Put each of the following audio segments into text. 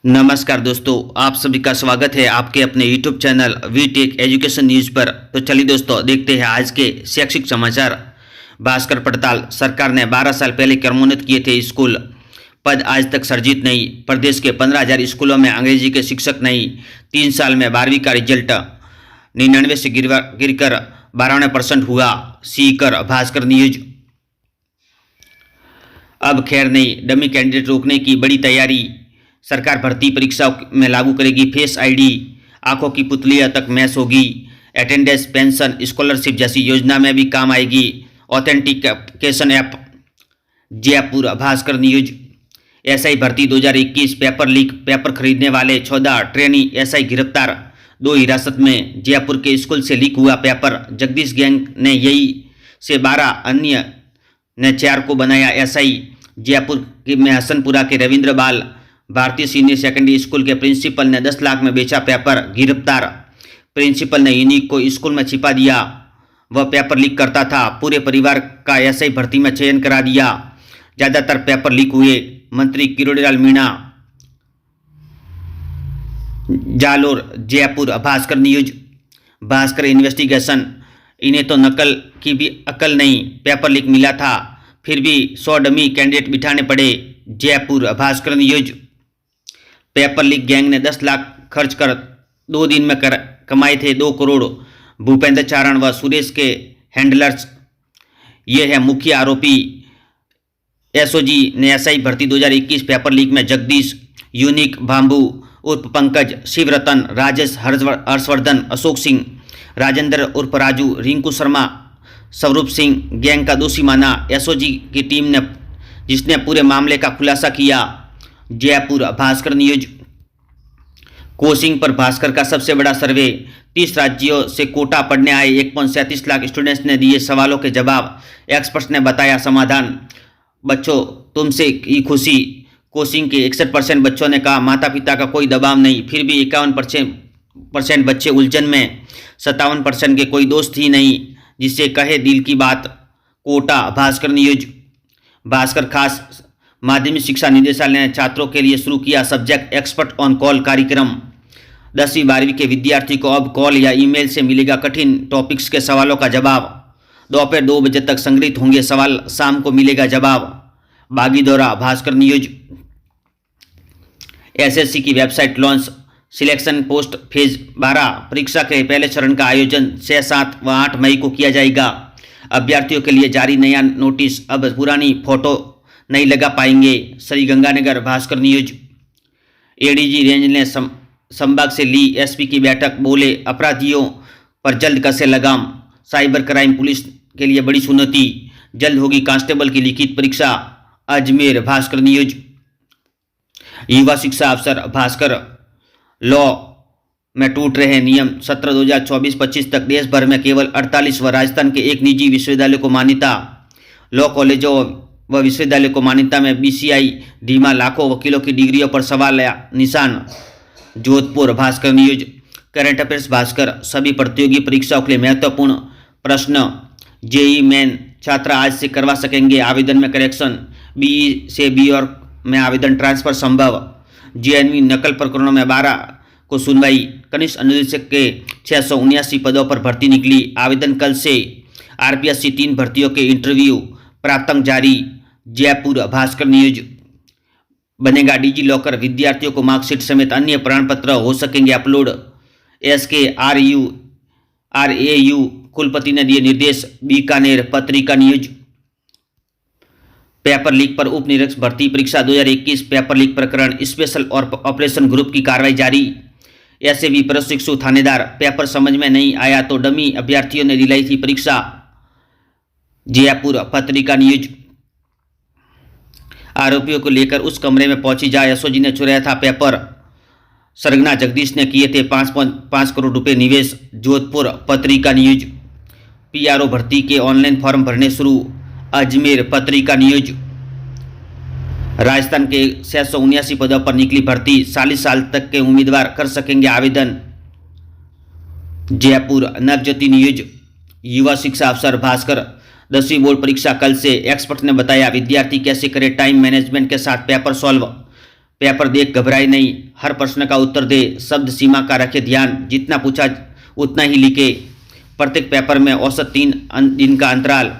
नमस्कार दोस्तों, आप सभी का स्वागत है आपके अपने YouTube channel V tech education news पर। तो चलिए दोस्तों, देखते हैं आज के शैक्षिक समाचार। भास्कर पड़ताल। सरकार ने 12 साल पहले क्रमोन्नत किए थे स्कूल, पद आज तक सृजित नहीं। प्रदेश के 15,000 स्कूलों में अंग्रेजी के शिक्षक नहीं। 3 साल में 12वीं का रिजल्ट 99 से गिरकर 92% हुआ। सीकर भास्कर न्यूज। अब खैर नहीं, डमी कैंडिडेट रोकने की बड़ी तैयारी। सरकार भर्ती परीक्षा में लागू करेगी फेस आईडी। आंखों की पुतलियां तक मैच होगी। अटेंडेंस, पेंशन, स्कॉलरशिप जैसी योजना में भी काम आएगी authentication app. Jaipur Bhaskar news. SI भर्ती 2021 पेपर लीक। पेपर खरीदने वाले 14 ट्रेनी एसआई गिरफ्तार, 2 हिरासत में। जयपुर के स्कूल से लीक हुआ पेपर। जगदीश गैंग ने यही से 12 अन्य ने 4 को बनाया एसआई। जयपुर में हसनपुरा के रविंद्र बाल भारतीय सीनियर सेकेंडरी स्कूल के प्रिंसिपल ने 10 लाख में बेचा पेपर, गिरफ्तार। प्रिंसिपल ने यूनिक को स्कूल में छिपा दिया, वह पेपर लीक करता था। पूरे परिवार का एसआई भर्ती में चयन करा दिया। ज्यादातर पेपर लीक हुए। मंत्री किरोड़ीलाल मीणा। जालोर। जयपुर भास्कर न्यूज। भास्कर इन्वेस्टिगेशन। इन्हें तो नकल की भी अकल नहीं, पेपर लीक मिला था फिर भी 100 डमी कैंडिडेट बिठाने पड़े। Jaipur Bhaskar news. Paper leak gang ने 10 लाख खर्च कर 2 दिन में कमाए थे 2 करोड़। भूपेंद्र चारण व सुरेश के हैंडलर्स ये है मुख्य आरोपी। एसओजी ने एसआई भर्ती 2021 पेपर लीक में जगदीश, यूनिक, भांबू उर्फ पंकज, शिवरतन, राजेश, हर्षवर्धन, अशोक सिंह, राजेंद्र उर्फ राजू, रिंकू शर्मा, स्वरूप सिंह गैंग का दोषी माना एसओजी की टीम ने, जिसने पूरे मामले का खुलासा किया। जयपुर भास्कर न्यूज। कोचिंग पर भास्कर का सबसे बड़ा सर्वे। 30 राज्यों से कोटा पढ़ने आए 1.37 लाख स्टूडेंट्स ने दिए सवालों के जवाब। एक्सपर्ट्स ने बताया समाधान। बच्चों तुमसे की खुशी। कोचिंग के 61% बच्चों ने कहा माता पिता का कोई दबाव नहीं, फिर भी 51% बच्चे उलझन में। 57% के कोई दोस्त ही नहीं जिससे कहे दिल की बात। कोटा भास्कर न्यूज। भास्कर खास माध्यमिक शिक्षा निदेशालय ने छात्रों के लिए शुरू किया सब्जेक्ट एक्सपर्ट ऑन कॉल कार्यक्रम। 10वीं 12वीं के विद्यार्थी को अब कॉल या ईमेल से मिलेगा कठिन टॉपिक्स के सवालों का जवाब। दोपहर 2 बजे तक संग्रहित होंगे सवाल, शाम को मिलेगा जवाब। बागीदौरा भास्कर न्यूज। एसएससी की website launch. Selection post phase 12 परीक्षा के पहले चरण का आयोजन 6, 7 व 8 मई को किया जाएगा। अभ्यर्थियों के लिए जारी नया नोटिस, अब पुरानी फोटो नहीं लगा पाएंगे। Sriganganagar Bhaskar news. ADG range ने संभाग से ली एसपी की बैठक, बोले अपराधियों पर जल्द कसे लगाम। साइबर क्राइम पुलिस के लिए बड़ी चुनौती, जल्द होगी कांस्टेबल की लिखित परीक्षा। अजमेर भास्कर न्यूज। युवा शिक्षा अफसर भास्कर। लॉ में टूट रहे नियम। सत्र 2024-25 तक देश भर में केवल 48 व राजस्थान के एक निजी विश्वविद्यालय को मान्यता। लॉ कॉलेजों व विश्वविद्यालय को मान्यता में बीसीआई धीमा, लाखों वकीलों की डिग्रियों पर सवाल निशान। Jodhpur Bhaskar news. Current affairs Bhaskar. सभी प्रतियोगी परीक्षाओं के लिए महत्वपूर्ण प्रश्न। जेई मेन छात्र आज से करवा सकेंगे आवेदन में करेक्शन। बीई से बी और में आवेदन ट्रांसफर संभव। जेएनवी नकल प्रकरणों में 12 को सुनवाई। कनिष्ठ अनुदेशक के 679 पदों पर भर्ती निकली, आवेदन कल से। आरपीएससी 3 भर्तियों के इंटरव्यू प्राप्तांक जारी। जयपुर भास्कर न्यूज। बनेगा डिजी लॉकर, विद्यार्थियों को मार्कशीट समेत अन्य प्रमाण पत्र हो सकेंगे अपलोड। एसकेआरयू कुलपति ने दिए निर्देश। बीकानेर पत्रिका न्यूज। पेपर लीक पर उप निरीक्षक भर्ती परीक्षा 2021 पेपर लीक प्रकरण, स्पेशल और ऑपरेशन ग्रुप की कार्रवाई जारी। ऐसे भी प्रशिक्षु थानेदार, पेपर समझ में नहीं आया तो डमी अभ्यर्थियों ने दिलाई थी परीक्षा। जयपुर पत्रिका न्यूज। आरोपियों को लेकर उस कमरे में पहुंची जहां एसओजी ने चुराया था पेपर। सरगना जगदीश ने किए थे 5.5 करोड़ रुपए निवेश। जोधपुर पत्रिका न्यूज। पीआरओ भर्ती के ऑनलाइन फॉर्म भरने शुरू। अजमेर पत्रिका न्यूज। राजस्थान के 679 पदों पर निकली भर्ती, 40 साल तक के उम्मीदवार कर सकेंगे आवेदन। जयपुर नवज्योति न्यूज। युवा शिक्षा अफसर भास्कर। 10वीं बोर्ड परीक्षा कल से, एक्सपर्ट ने बताया विद्यार्थी कैसे करे टाइम मैनेजमेंट के साथ पेपर सॉल्व। पेपर देख घबराए नहीं, हर प्रश्न का उत्तर दे, शब्द सीमा का रखे ध्यान, जितना पूछा उतना ही लिखे। प्रत्येक पेपर में औसत 3 दिन का अंतराल।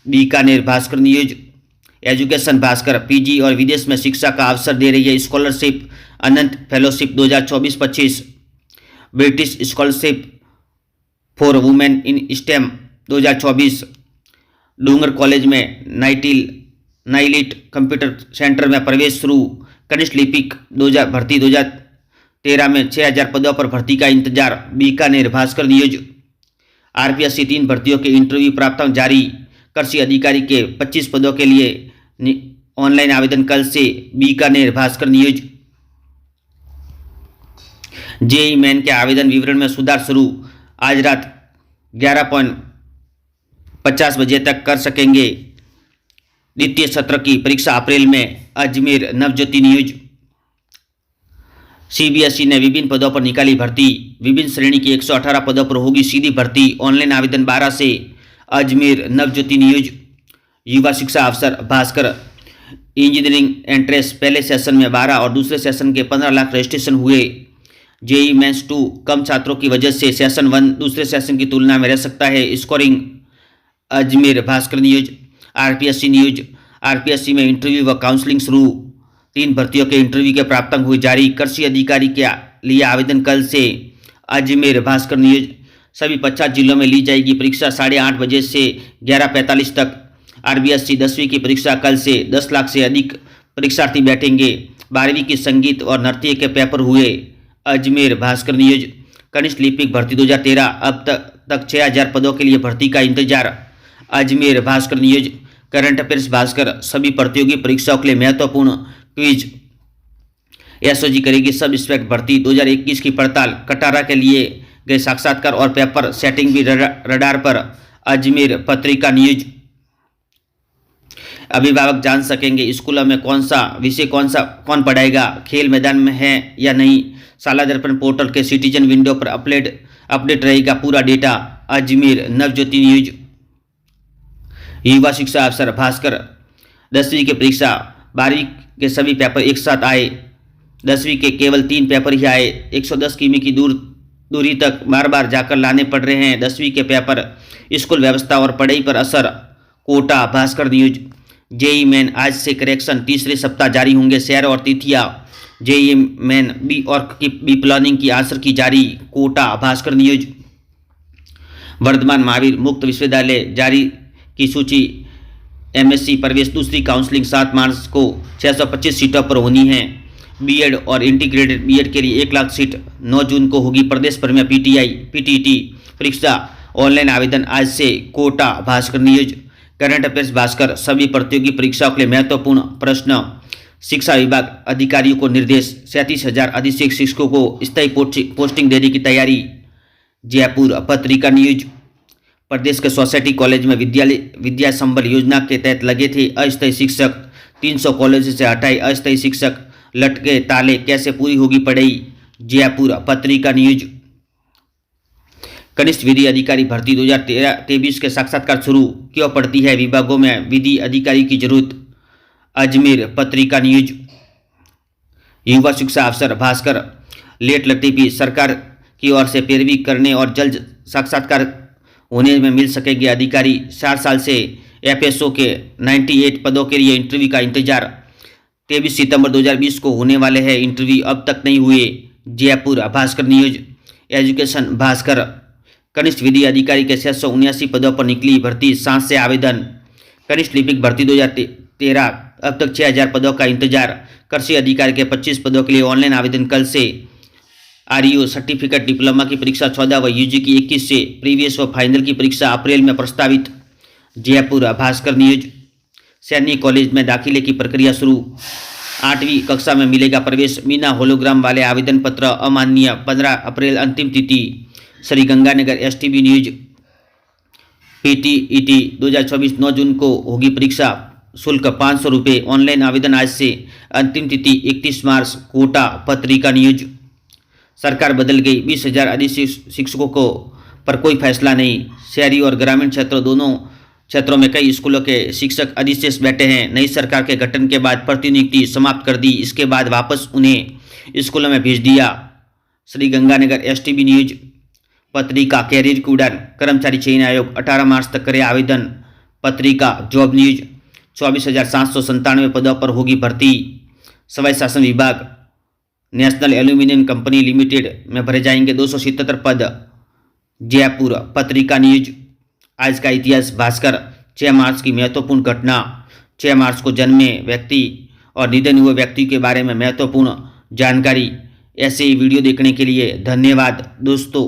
Bikaner Bhaskar news education Bhaskar PG और विदेश में शिक्षा का अवसर दे रही है। Scholarship Anant fellowship 2024-25, British scholarship for women in STEM 2024, Dungar college में नाइलिट कंप्यूटर सेंटर में प्रवेश शुरू। कनिष्ठ लिपिक भर्ती 2013 में 6000 पदों पर भर्ती का इंतजार। बीकानेर भास्कर न्यूज आरपीएससी 3 भर्तियों के इंटरव्यू प्राप्तांक जारी। कृषि अधिकारी के 25 पदों के लिए ऑनलाइन आवेदन कल से। Bikaner Bhaskar news JEE main के आवेदन विवरण में सुधार शुरू। आज रात 11:50 बजे तक कर सकेंगे। द्वितीय सत्र की परीक्षा अप्रैल में। अजमेर नवज्योति न्यूज सीबीएसई ने विभिन्न पदों पर निकाली भर्ती। विभिन्न श्रेणी की 118 पदों पर होगी सीधी भर्ती। ऑनलाइन आवेदन 12 से। अजमेर नवज्योति न्यूज युवा शिक्षा अवसर भास्कर इंजीनियरिंग एंट्रेंस पहले सेशन में 12 और दूसरे सेशन के 15 लाख रजिस्ट्रेशन हुए। जेईई मेंस 2 कम छात्रों की वजह से सेशन 1 दूसरे सेशन की तुलना में रह सकता है। Scoring Ajmer Bhaskar news RPSC news RPSC में इंटरव्यू व काउंसलिंग शुरू। 3 भर्तियों के इंटरव्यू के प्राप्तांक हुए जारी। कृषि अधिकारी के लिए आवेदन कल से। अजमेर भास्कर न्यूज सभी 50 जिलों में ली जाएगी परीक्षा 8:30 बजे से 11:45 तक। आरबीएससी 10वीं की परीक्षा कल से। 10 लाख से अधिक परीक्षार्थी बैठेंगे। 12वीं की संगीत और नृत्य के पेपर हुए। अजमेर भास्कर न्यूज कनिष्ठ लिपिक भर्ती 2013 अब तक 6000 पदों के लिए भर्ती का इंतजार। Ajmer Bhaskar news current affairs Bhaskar सभी प्रतियोगी परीक्षाओं के लिए महत्वपूर्ण क्विज। एसओजी करेगी सब इंस्पेक्टर भर्ती 2021 की पड़ताल। कटारा के लिए गए साक्षात्कार और पेपर सेटिंग भी रडार पर। अजमेर पत्रिका न्यूज अभिभावक जान सकेंगे स्कूलों में कौन सा विषय कौन पढ़ाएगा, खेल मैदान में है या नहीं। शाला दर्पण पोर्टल के सिटीजन विंडो पर अपडेट रहेगा पूरा डेटा। अजमेर नवज्योति न्यूज युवा शिक्षा अवसर भास्कर 10वीं की परीक्षा 12वीं के सभी पेपर एक साथ आए। 10वीं के केवल 3 पेपर ही आए। 110 किमी की दूरी तक बार बार जाकर लाने पड़ रहे हैं 10वीं के पेपर। स्कूल व्यवस्था और पढ़ाई पर असर। Kota Bhaskar news JEE main आज से करेक्शन तीसरे सप्ताह जारी होंगे शहर और तिथियां। जेईई मेन बी और बी प्लानिंग की आंसर की जारी। कोटा भास्कर न्यूज वर्धमान महावीर मुक्त विश्वविद्यालय जारी की सूची। एमएससी प्रवेश दूसरी काउंसलिंग 7 मार्च को 625 सीटों पर होनी है। बीएड और इंटीग्रेटेड बीएड के लिए 1 लाख सीट 9 जून को होगी प्रदेश भर में पीटीटी परीक्षा। ऑनलाइन आवेदन आज से। Kota Bhaskar news current affairs Bhaskar सभी प्रतियोगी परीक्षाओं के लिए महत्वपूर्ण प्रश्न। शिक्षा विभाग अधिकारियों को निर्देश 37,000 अधिक शिक्षकों को स्थायी पोस्टिंग देने की तैयारी। जयपुर पत्रिका न्यूज प्रदेश के सोसाइटी कॉलेज में विद्या संबल योजना के तहत लगे थे अस्थायी शिक्षक। 300 कॉलेज से हटाए अस्थायी शिक्षक। लटके ताले कैसे पूरी होगी पढ़ाई। जयपुर पत्रिका न्यूज कनिष्ठ विधि अधिकारी भर्ती 2023 के साक्षात्कार शुरू। क्यों पड़ती है विभागों में विधि अधिकारी की जरूरत। अजमेर पत्रिका न्यूज युवा शिक्षा अवसर भास्कर लेट लतीफी सरकार की ओर से पैरवी करने और जल्द साक्षात्कार होने में मिल सकेंगे अधिकारी। 60 साल से एफएसओ के 98 पदों के लिए इंटरव्यू का इंतजार। 23 सितंबर 2020 को होने वाले हैं इंटरव्यू, अब तक नहीं हुए। जयपुर भास्कर न्यूज एजुकेशन भास्कर कनिष्ठ विधि अधिकारी के 679 पदों पर निकली भर्ती 7 से आवेदन। कनिष्ठ लिपिक भर्ती 2013 अब तक 6000 पदों का इंतजार। कृषि अधिकारी के 25 पदों के लिए ऑनलाइन आवेदन कल से। आरईओ सर्टिफिकेट डिप्लोमा की परीक्षा 14 व यूजी की 21 से। प्रीवियस व फाइनल की परीक्षा अप्रैल में प्रस्तावित। जयपुर भास्कर न्यूज सैन्य कॉलेज में दाखिले की प्रक्रिया शुरू। 8वीं कक्षा में मिलेगा प्रवेश। बिना होलोग्राम वाले आवेदन पत्र अमान्य। 15 अप्रैल अंतिम तिथि। Shri Ganganagar STB news PTET 2024 9 जून को होगी परीक्षा। शुल्क 500 रुपये। ऑनलाइन आवेदन आज से। अंतिम तिथि 31 मार्च। कोटा पत्रिका न्यूज सरकार बदल गई। 20,000 अधिक शिक्षकों को पर कोई फैसला नहीं। शहरी और ग्रामीण क्षेत्र दोनों क्षेत्रों में कई स्कूलों के शिक्षक अधिशेष बैठे हैं। नई सरकार के गठन के बाद प्रतिनियुक्ति समाप्त कर दी, इसके बाद वापस उन्हें स्कूलों में भेज दिया। श्री गंगानगर एसटीबी न्यूज पत्रिका कैरियर की उड़ान, कर्मचारी चयन आयोग 18 मार्च तक करे आवेदन। पत्रिका जॉब न्यूज 24,797 पदों पर होगी भर्ती। सवाई शासन विभाग नेशनल एल्यूमिनियम कंपनी लिमिटेड में भरे जाएंगे 277 पद। जयपुर पत्रिका न्यूज आज का इतिहास भास्कर 6 मार्च की महत्वपूर्ण घटना। 6 मार्च को जन्मे व्यक्ति और निधन हुए व्यक्ति के बारे में महत्वपूर्ण जानकारी। ऐसे ही वीडियो देखने के लिए धन्यवाद दोस्तों।